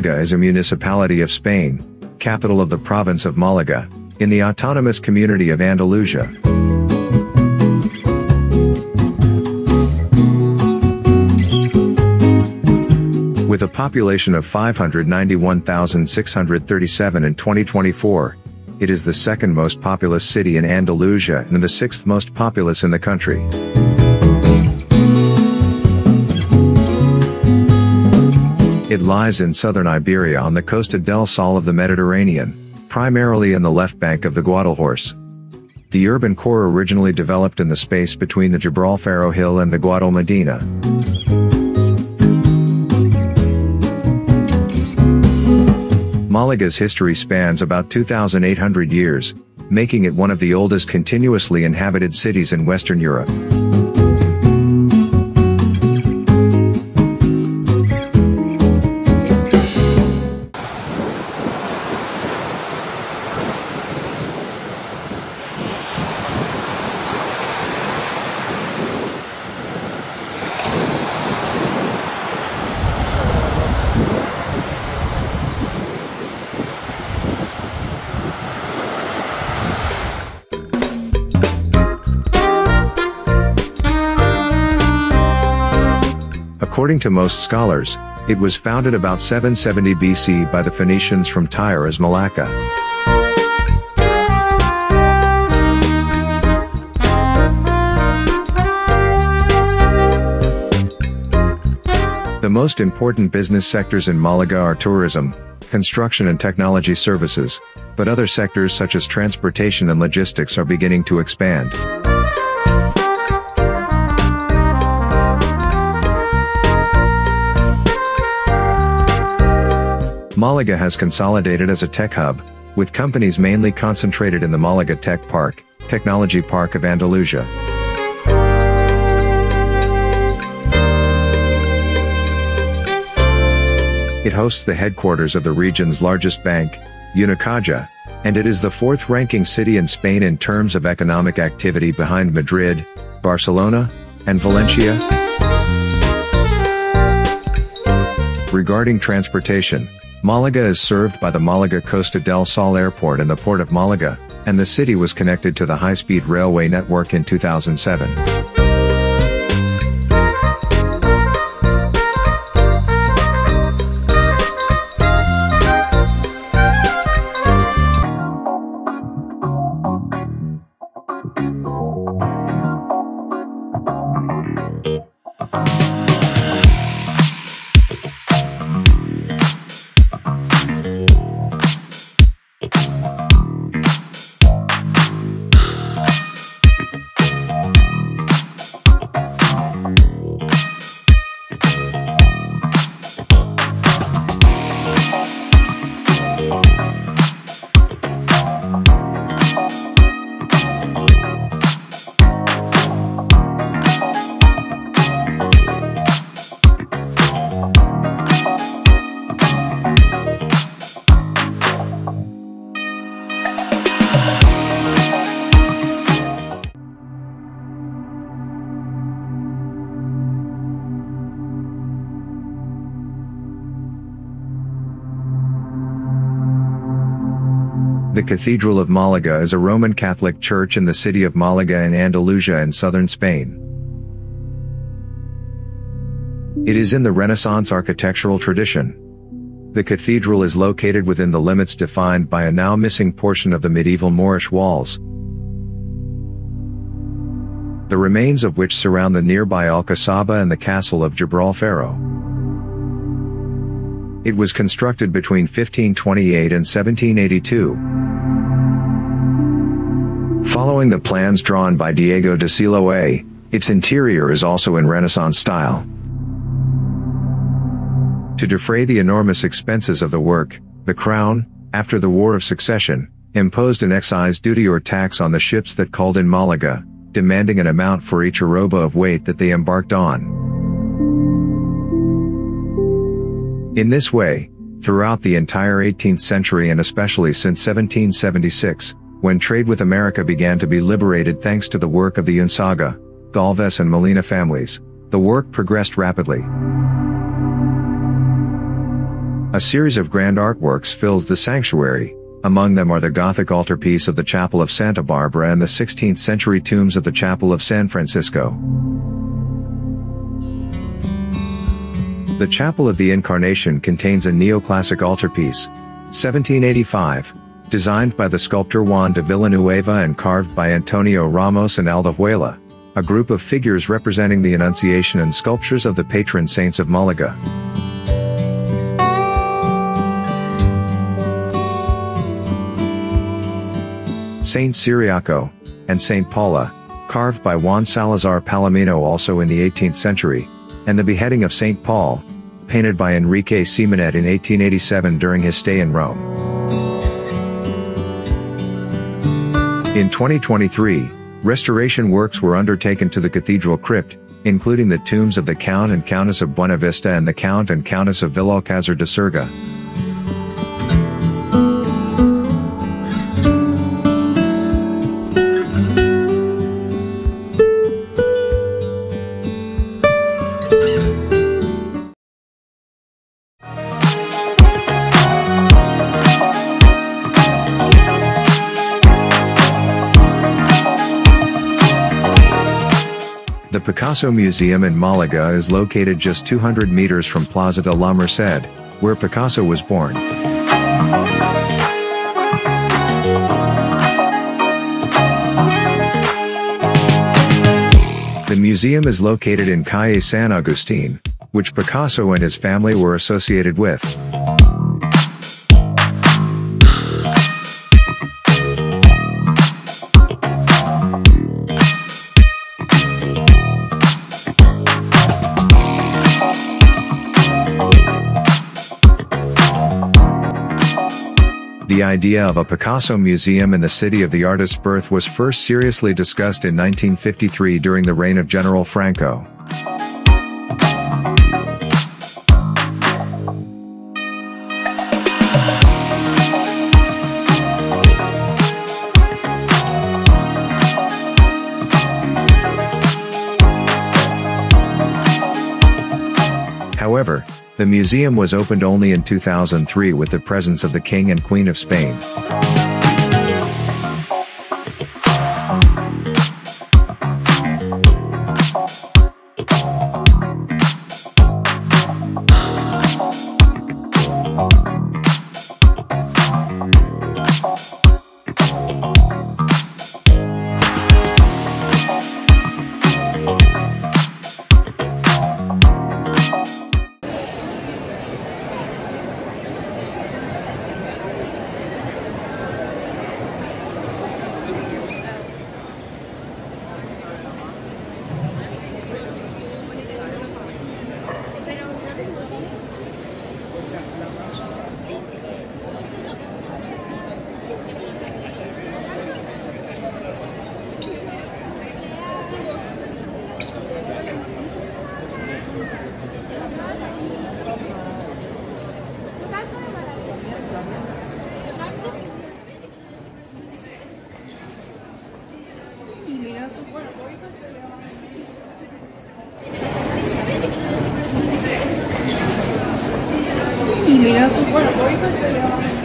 Malaga is a municipality of Spain, capital of the province of Malaga, in the autonomous community of Andalusia. With a population of 591,637 in 2024, it is the second most populous city in Andalusia and the sixth most populous in the country. It lies in southern Iberia on the Costa del Sol of the Mediterranean, primarily in the left bank of the Guadalhorce. The urban core originally developed in the space between the Gibralfaro Hill and the Guadalmedina. Malaga's history spans about 2,800 years, making it one of the oldest continuously inhabited cities in Western Europe. According to most scholars, it was founded about 770 BC by the Phoenicians from Tyre as Malacca. The most important business sectors in Malaga are tourism, construction and technology services, but other sectors such as transportation and logistics are beginning to expand. Malaga has consolidated as a tech hub, with companies mainly concentrated in the Malaga Tech Park, Technology Park of Andalusia. It hosts the headquarters of the region's largest bank, Unicaja, and it is the fourth-ranking city in Spain in terms of economic activity behind Madrid, Barcelona, and Valencia. Regarding transportation, Malaga is served by the Malaga Costa del Sol Airport and the Port of Malaga, and the city was connected to the high-speed railway network in 2007. The Cathedral of Malaga is a Roman Catholic church in the city of Malaga in Andalusia in southern Spain. It is in the Renaissance architectural tradition. The cathedral is located within the limits defined by a now missing portion of the medieval Moorish walls, the remains of which surround the nearby Alcazaba and the castle of Gibralfaro. It was constructed between 1528 and 1782. Following the plans drawn by Diego de Siloé, its interior is also in Renaissance style. To defray the enormous expenses of the work, the Crown, after the War of Succession, imposed an excise duty or tax on the ships that called in Malaga, demanding an amount for each arroba of weight that they embarked on. In this way, throughout the entire 18th century and especially since 1776, when trade with America began to be liberated thanks to the work of the Unsaga, Galvez and Molina families, the work progressed rapidly. A series of grand artworks fills the sanctuary. Among them are the Gothic altarpiece of the Chapel of Santa Barbara and the 16th-century tombs of the Chapel of San Francisco. The Chapel of the Incarnation contains a neoclassic altarpiece, 1785, designed by the sculptor Juan de Villanueva and carved by Antonio Ramos and Aldahuela, a group of figures representing the Annunciation and sculptures of the patron saints of Malaga. Saint Ciriaco, and Saint Paula, carved by Juan Salazar Palomino also in the 18th century, and the Beheading of Saint Paul, painted by Enrique Simonet in 1887 during his stay in Rome. In 2023, restoration works were undertaken to the cathedral crypt, including the tombs of the Count and Countess of Buenavista and the Count and Countess of Villalcázar de Surga. The Picasso Museum in Malaga is located just 200 meters from Plaza de la Merced, where Picasso was born. The museum is located in Calle San Agustin, which Picasso and his family were associated with. The idea of a Picasso museum in the city of the artist's birth was first seriously discussed in 1953 during the reign of General Franco. However, the museum was opened only in 2003 with the presence of the King and Queen of Spain. Y mira su cuerpo y